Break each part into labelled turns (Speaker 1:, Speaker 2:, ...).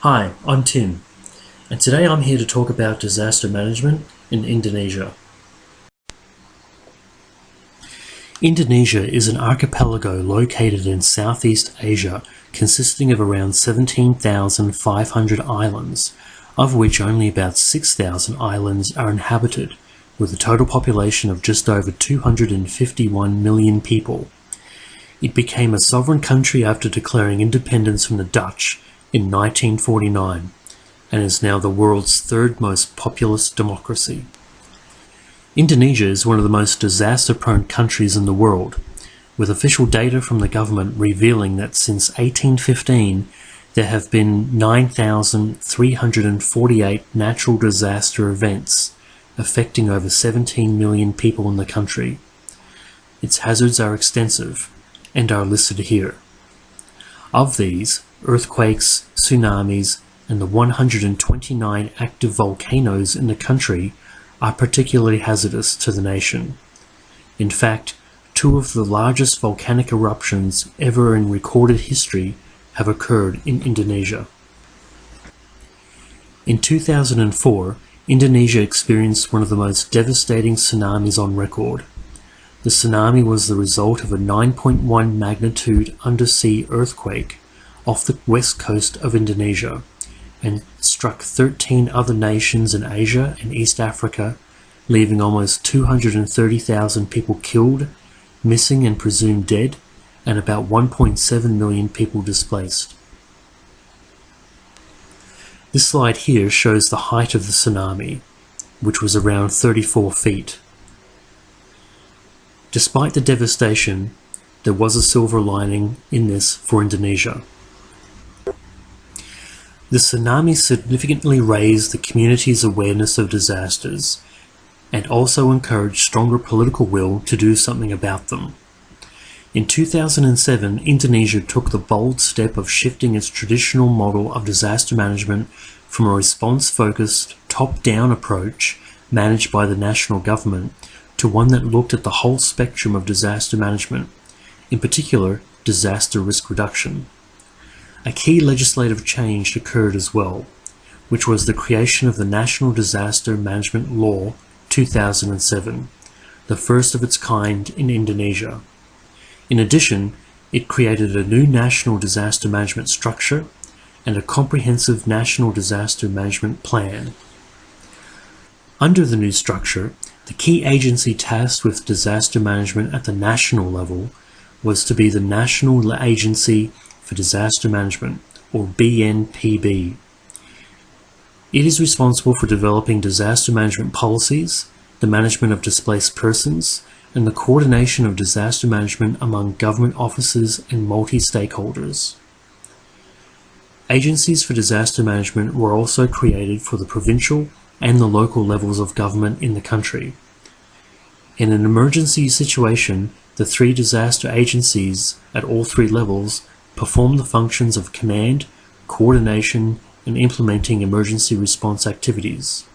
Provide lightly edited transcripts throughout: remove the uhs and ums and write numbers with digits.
Speaker 1: Hi, I'm Tim, and today I'm here to talk about disaster management in Indonesia. Indonesia is an archipelago located in Southeast Asia consisting of around 17,500 islands, of which only about 6,000 islands are inhabited, with a total population of just over 251 million people. It became a sovereign country after declaring independence from the Dutch in 1949, and is now the world's third most populous democracy. Indonesia is one of the most disaster-prone countries in the world, with official data from the government revealing that since 1815 there have been 9,348 natural disaster events affecting over 17 million people in the country. Its hazards are extensive and are listed here. Of these, earthquakes, tsunamis, and the 129 active volcanoes in the country are particularly hazardous to the nation. In fact, two of the largest volcanic eruptions ever in recorded history have occurred in Indonesia. In 2004, Indonesia experienced one of the most devastating tsunamis on record. The tsunami was the result of a 9.1 magnitude undersea earthquake off the west coast of Indonesia, and struck 13 other nations in Asia and East Africa, leaving almost 230,000 people killed, missing and presumed dead, and about 1.7 million people displaced. This slide here shows the height of the tsunami, which was around 34 feet. Despite the devastation, there was a silver lining in this for Indonesia. The tsunami significantly raised the community's awareness of disasters and also encouraged stronger political will to do something about them. In 2007, Indonesia took the bold step of shifting its traditional model of disaster management from a response-focused, top-down approach managed by the national government to one that looked at the whole spectrum of disaster management, in particular, disaster risk reduction. A key legislative change occurred as well, which was the creation of the National Disaster Management Law 2007, the first of its kind in Indonesia. In addition, it created a new national disaster management structure and a comprehensive national disaster management plan. Under the new structure, the key agency tasked with disaster management at the national level was to be the National Agency for Disaster Management, or BNPB. It is responsible for developing disaster management policies, the management of displaced persons, and the coordination of disaster management among government offices and multi-stakeholders. Agencies for disaster management were also created for the provincial and the local levels of government in the country. In an emergency situation, the three disaster agencies at all three levels perform the functions of command, coordination, and implementing emergency response activities.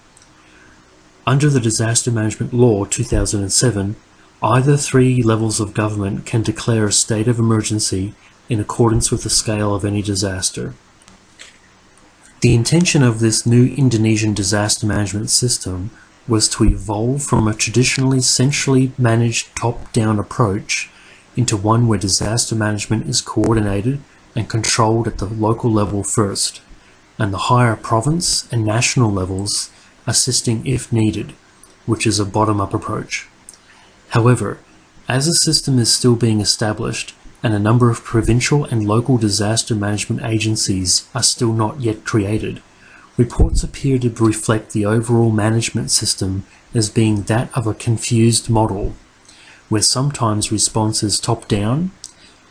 Speaker 1: Under the Disaster Management Law 2007, either three levels of government can declare a state of emergency in accordance with the scale of any disaster. The intention of this new Indonesian disaster management system was to evolve from a traditionally centrally managed top-down approach into one where disaster management is coordinated and controlled at the local level first, and the higher province and national levels assisting if needed, which is a bottom-up approach. However, as the system is still being established and a number of provincial and local disaster management agencies are still not yet created, reports appear to reflect the overall management system as being that of a confused model, where sometimes response is top-down,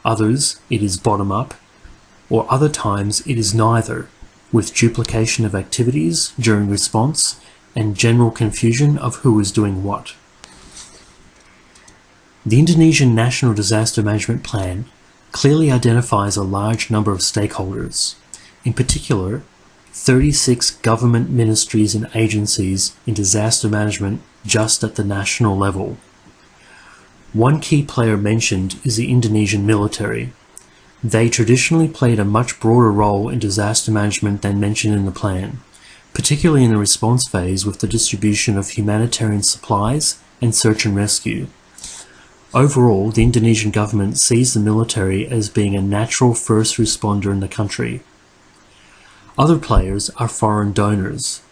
Speaker 1: others it is bottom-up, or other times it is neither, with duplication of activities during response and general confusion of who is doing what. The Indonesian National Disaster Management Plan clearly identifies a large number of stakeholders, in particular 36 government ministries and agencies in disaster management just at the national level. One key player mentioned is the Indonesian military. They traditionally played a much broader role in disaster management than mentioned in the plan, particularly in the response phase with the distribution of humanitarian supplies and search and rescue. Overall, the Indonesian government sees the military as being a natural first responder in the country. Other players are foreign donors.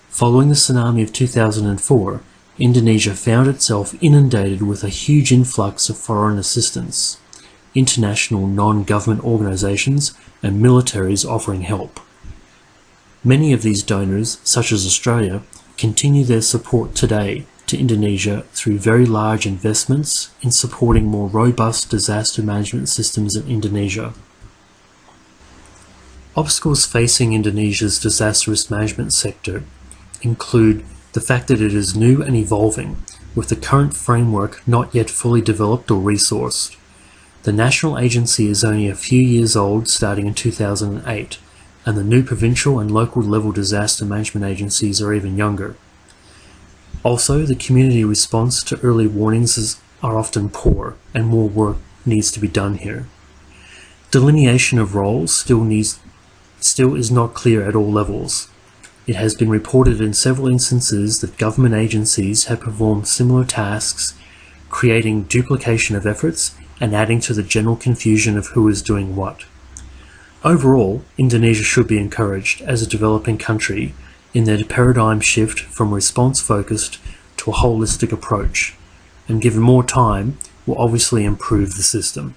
Speaker 1: Following the tsunami of 2004, Indonesia found itself inundated with a huge influx of foreign assistance, international non-government organizations and militaries offering help. Many of these donors, such as Australia, continue their support today to Indonesia through very large investments in supporting more robust disaster management systems in Indonesia. Obstacles facing Indonesia's disaster risk management sector include the fact that it is new and evolving, with the current framework not yet fully developed or resourced. The national agency is only a few years old, starting in 2008, and the new provincial and local level disaster management agencies are even younger. Also, the community response to early warnings are often poor, and more work needs to be done here. Delineation of roles still is not clear at all levels. It has been reported in several instances that government agencies have performed similar tasks, creating duplication of efforts and adding to the general confusion of who is doing what. Overall, Indonesia should be encouraged as a developing country in their paradigm shift from response-focused to a holistic approach, and given more time, will obviously improve the system.